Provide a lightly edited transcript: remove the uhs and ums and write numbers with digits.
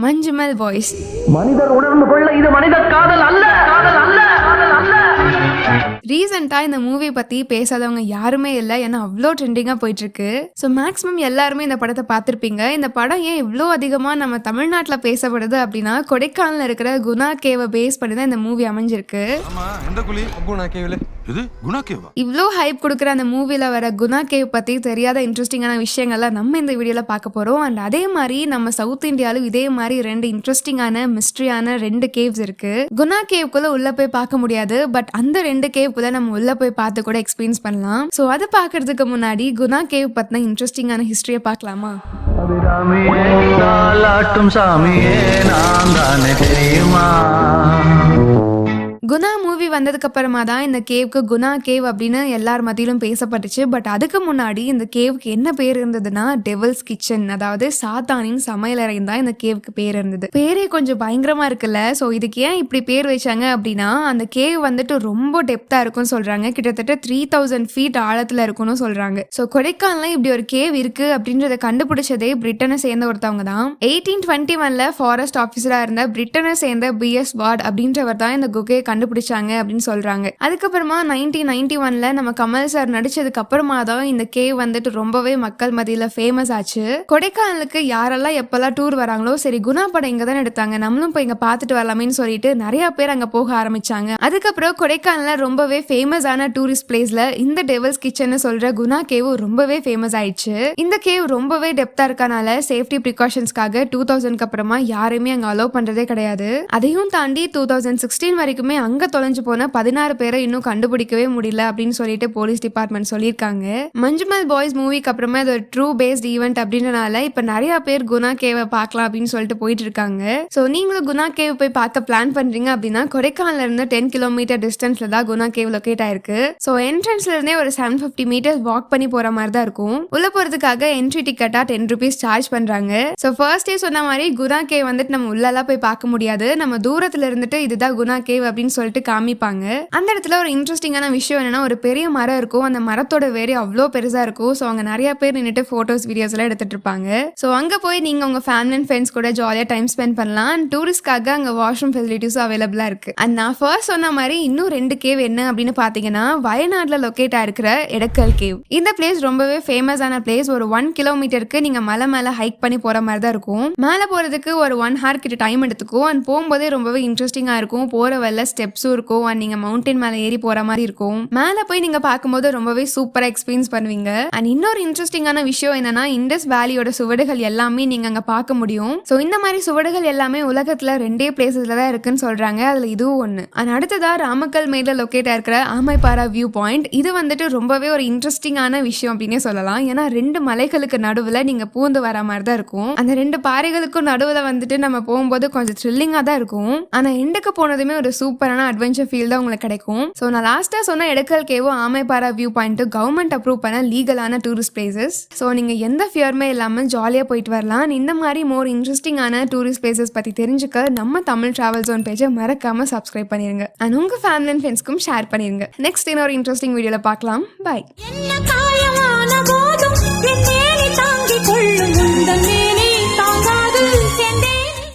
Manjummel voice. மனிதர் உணர்ந்து கொள்ள இது மனித காதல் அல்ல, காதல் அல்ல, காதல் அல்ல. ரீசெண்டா இந்த மூவி பத்தி பேசாதவங்க யாருமே இல்லை, ஏன்னா அவ்வளோ ட்ரெண்டிங்கா போயிட்டு இருக்கு. ஸோ மேக்ஸிமம் எல்லாருமே இந்த படத்தை பார்த்துருப்பீங்க. இந்த படம் ஏன் இவ்வளோ அதிகமா நம்ம தமிழ்நாட்டில் பேசப்படுது அப்படின்னா, கொடைக்கானல் இருக்கிற குணா கேவை பேஸ் பண்ணி தான் இந்த மூவி அமைஞ்சிருக்கு. இவ்வளோ ஹைப் கொடுக்குற அந்த மூவில வர குணா கேவ் பத்தி தெரியாத இன்ட்ரெஸ்டிங்கான விஷயங்கள்லாம் நம்ம இந்த வீடியோல பார்க்க போறோம். அண்ட் அதே மாதிரி நம்ம சவுத் இந்தியாவிலும் இதே மாதிரி 2 இன்ட்ரெஸ்டிங்கான மிஸ்ட்ரியான 2 கேவ்ஸ் இருக்கு. குணா கேவ்க்குள்ள உள்ள போய் பார்க்க முடியாது, பட் அந்த 2 கேவ்க்குள்ள நம்ம உள்ள போய் பார்த்து கூட எக்ஸ்பீரியன்ஸ் பண்ணலாம். ஸோ அதை பார்க்கறதுக்கு முன்னாடி குணா கேவ் பத்தின இன்ட்ரெஸ்டிங்கான ஹிஸ்டரியை பார்க்கலாமா? குணா மூவி வந்ததுக்கு அப்புறமா தான் இந்த கேவ்க்கு குணா கேவ் அப்படின்னு எல்லார் மத்தியிலும் பேசப்பட்டுச்சு. பட் அதுக்கு முன்னாடி இந்த கேவ்க்கு என்ன பேர் இருந்ததுன்னா டெவல்ஸ் கிச்சன், அதாவது சாத்தானின் சமையலறை தான் இந்த கேவ்க்கு பேர் இருந்தது. பேரே கொஞ்சம் பயங்கரமா இருக்குல்ல. ஸோ இதுக்கு ஏன் இப்படி பேர் வச்சாங்க அப்படின்னா, அந்த கேவ் வந்துட்டு ரொம்ப டெப்தா இருக்கும்னு சொல்றாங்க. கிட்டத்தட்ட 3000 feet ஆழத்துல இருக்கும்னு சொல்றாங்க. ஸோ கொடைக்கானல்ல இப்படி ஒரு கேவ் இருக்கு அப்படின்றத கண்டுபிடிச்சதே பிரிட்டனை சேர்ந்த ஒருத்தவங்க தான். 1821ல ஃபாரஸ்ட் ஆஃபீஸரா இருந்த பிரிட்டனை சேர்ந்த BS வார்ட் அப்படின்றவர் தான் இந்த குகையை கண்டுபிடிச்சாங்க அப்படின்னு சொல்றாங்க. அதுக்கப்புறமா 1991ல நம்ம கமல் சார் நடிச்சதுக்கு அப்புறமா தான் இந்த கேவ் வந்துட்டு ரொம்பவே மக்கள் மத்தியில ஃபேமஸ் ஆச்சு. கொடைக்கானலுக்கு யாரெல்லாம் எப்பெல்லாம் டூர் வராங்களோ, சரி குணா படம் இங்க தான் எடுத்தாங்க, நம்மளும் போய் இங்க பாத்துட்டு வரலாமேன்னு சொல்லிட்டு நிறைய பேர் அங்க போக ஆரம்பிச்சாங்க. அதுக்கப்புறம் கொடைக்கானல்ல ரொம்பவே ஃபேமஸான டூரிஸ்ட் பிளேஸ்ல இந்த டெவல்ஸ் கிச்சன் சொல்ற குணா கேவ் ரொம்பவே ஃபேமஸ் ஆயிடுச்சு. இந்த கேவ் ரொம்பவே டெப்தா இருக்கனால சேஃப்டி ப்ரிகாஷன்ஸ்க்காக 2000க்கு அப்புறமா யாருமே அங்க அலோவ் பண்றதே கிடையாது. அதையும் தாண்டி 2016 வரைக்குமே அங்க தொலைஞ்சு போன 16 பேரை இன்னும் கண்டுபிடிக்கவே முடியல அப்படின்னு சொல்லிட்டு போலீஸ் டிபார்ட்மெண்ட் சொல்லியிருக்காங்க. மஞ்சுமல் பாய்ஸ் மூவிக்கு அப்புறமா இது ஒரு ட்ரூ பேஸ்ட் ஈவெண்ட் அப்படின்றனால இப்ப நிறைய பேர் குணா கேவை பார்க்கலாம் அப்படின்னு சொல்லிட்டு போயிட்டு இருக்காங்க. ஸோ நீங்களும் குணா கேவ் போய் பார்க்க பிளான் பண்றீங்க அப்படின்னா, கொடைக்கானல்ல இருந்து 10 கிலோமீட்டர் டிஸ்டன்ஸ்ல தான் குணா கேவ் லொகேட் ஆயிருக்கு. ஸோ என்ட்ரன்ஸ்ல இருந்தே ஒரு 750 meters வாக் பண்ணி போற மாதிரி தான் இருக்கும். உள்ள போறதுக்காக என்ட்ரி டிக்கெட்டா 10 rupees சார்ஜ் பண்றாங்க. ஸோ ஃபர்ஸ்டே சொன்ன மாதிரி குணா கேவ் வந்துட்டு நம்ம உள்ளெல்லாம் போய் பார்க்க முடியாது. நம்ம தூரத்துல இருந்துட்டு இதுதான் குணா கேவ் அப்படின்னு சொல்லிட்டு காமிப்பாங்க. அந்த இடத்துல ஒரு இன்ட்ரெஸ்டிங்கான விஷயம் என்னன்னா, ஒரு பெரிய மரம் இருக்கும். அந்த மரத்தோட வேறு அவ்வளோ பெருசா இருக்கும். ஸோ அங்க நிறைய பேர் நின்றுட்டு போட்டோஸ் வீடியோஸ் எல்லாம் எடுத்துட்டு இருப்பாங்க. ஸோ அங்க போய் நீங்க உங்க ஃபேமிலி அண்ட் ஃப்ரெண்ட்ஸ் கூட ஜாலியா டைம் ஸ்பெண்ட் பண்ணலாம். அண்ட் டூரிஸ்ட்காக அங்க வாஷ்ரூம் ஃபெசிலிட்டிஸும் அவைலபிளா இருக்கு. அண்ட் நான் ஃபர்ஸ்ட் சொன்ன மாதிரி இன்னும் 2 கேவ் என்ன அப்படின்னு பாத்தீங்கன்னா, வயநாடுல லொகேட் ஆயிருக்கிற எடக்கல் கேவ். இந்த பிளேஸ் ரொம்பவே ஃபேமஸான பிளேஸ். ஒரு 1 கிலோமீட்டருக்கு நீங்க மலை மேல ஹைக் பண்ணி போற மாதிரி தான் இருக்கும். மேல போறதுக்கு ஒரு 1 hour கிட்ட டைம் எடுத்துக்கும். அண்ட் போகும்போதே ரொம்பவே இன்ட்ரெஸ்டிங்கா இருக்கும். போற வழியில ஸ்டெப்ஸும் இருக்கும். அண்ட் நீங்க மவுண்டன் மேல ஏறி போற மாதிரி இருக்கும். மேல போய் நீங்க பார்க்கும்போது ரொம்பவே சூப்பரா எக்ஸ்பீரியன்ஸ் பண்ணுவீங்க. அண்ட் இன்னொரு இன்ட்ரெஸ்டிங்கான விஷயம் என்னன்னா, இண்டஸ் வேலியோட சுவடுகள் எல்லாமே நீங்க அங்க பார்க்க முடியும். சோ இந்த மாதிரி சுவடுகள் எல்லாமே உலகத்துல 2 பிளேசஸ்ல தான் இருக்குன்னு சொல்றாங்க. அதுல இதுவும் ஒண்ணு. அண்ட் அடுத்ததா ராமக்கல் மேல லொகேட் ஆயிருக்கிற ஆமைப்பாரா வியூ பாயிண்ட். இது வந்துட்டு ரொம்பவே ஒரு இன்ட்ரெஸ்டிங்கான விஷயம் அப்படின்னே சொல்லலாம். ஏன்னா 2 மலைகளுக்கு நடுவுல நீங்க பூந்து வர மாதிரி தான் இருக்கும். அந்த 2 பாறைகளுக்கும் நடுவுல வந்துட்டு நம்ம போகும்போது கொஞ்சம் த்ரில்லிங்கா தான் இருக்கும். ஆனா எண்டுக்கு போனதுமே ஒரு சூப்பரான அட்வென்ச்சர் ஃபீல் தான் உங்களுக்கு கிடைக்கும். ஸோ நான் லாஸ்டா சொன்ன எடக்கல் கேவும் ஆமைப்பாரா வியூ பாயிண்ட் கவர்மெண்ட் அப்ரூவ் பண்ண லீகலான டூரிஸ்ட் பிளேசஸ். ஸோ நீங்க எந்த ஃபியருமே இல்லாம ஜாலியா போயிட்டு வரலாம். இந்த மாதிரி மோர் இன்ட்ரெஸ்டிங்கான டூரிஸ்ட் பிளேசஸ் பத்தி தெரிஞ்சுக்க நம்ம தமிழ் டிராவல் ஜோன் பேஜை மறக்காம சப்ஸ்கிரைப் பண்ணிருங்க. அண்ட் உங்க ஃபேமிலி அண்ட் ஃப்ரெண்ட்ஸ்க்கும் ஷேர் பண்ணிருங்க. நெக்ஸ்ட் இன்னொரு இன்ட்ரெஸ்டிங் வீடியோல பார்க்கலாம். பை.